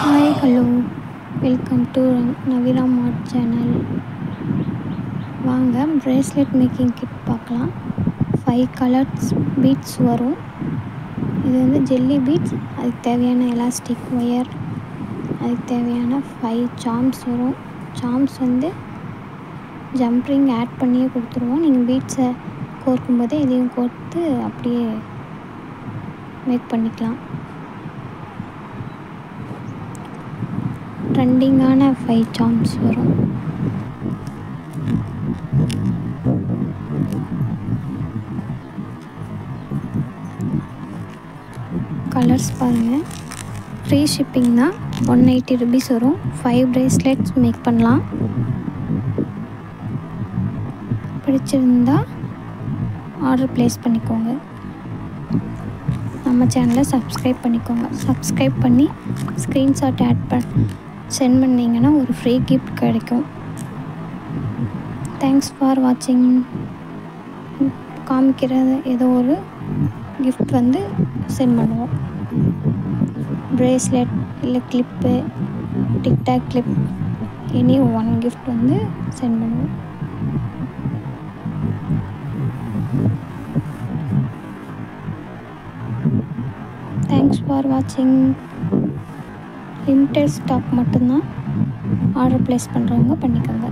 Hi hello welcome to Naveera mart channel. வாங்க bracelet making kit பார்க்கலாம். 5 colours beads வரும். இது வந்து ஜெல்லி பீட்ஸ், அதுக்கு தேவையான எலாஸ்டிக் ஒயர், அதுக்கு தேவையான 5 சார்ம்ஸ் வரும். சார்ம்ஸ் வந்து ஜம்ப்ரிங் ஆட் பண்ணியே கொடுத்துருவோம். நீங்கள் பீட்ஸை கோர்க்கும் போதே இதையும் கோர்த்து அப்படியே மேக் பண்ணிக்கலாம். ட்ரெண்டிங்கான 5 சார்ம்ஸ் வரும். கலர்ஸ் பாருங்கள். ஃப்ரீ ஷிப்பிங் தான். 180 rupees வரும். 5 bracelets மேக் பண்ணலாம். பிடிச்சிருந்தா ஆர்டர் ப்ளேஸ் பண்ணிக்கோங்க. நம்ம சேனலை சப்ஸ்கிரைப் பண்ணிக்கோங்க. சப்ஸ்கிரைப் பண்ணி ஸ்க்ரீன்ஷாட் சென்ட் பண்ணிங்கன்னா ஒரு ஃப்ரீ கிஃப்ட் கிடைக்கும். தேங்க்ஸ் ஃபார் வாட்சிங். காமிக்கிறது ஏதோ ஒரு கிஃப்ட் வந்து சென்ட் பண்ணுவோம். ப்ரேஸ்லெட் இல்லை clip, TikTok clip, any one gift வந்து சென்ட் பண்ணுவோம். தேங்க்ஸ் ஃபார் வாட்சிங். லிமிட்டட் ஸ்டாக் மட்டும்தான். ஆர்டர் ப்ளேஸ் பண்ணுறவங்க பண்ணிக்கோங்க.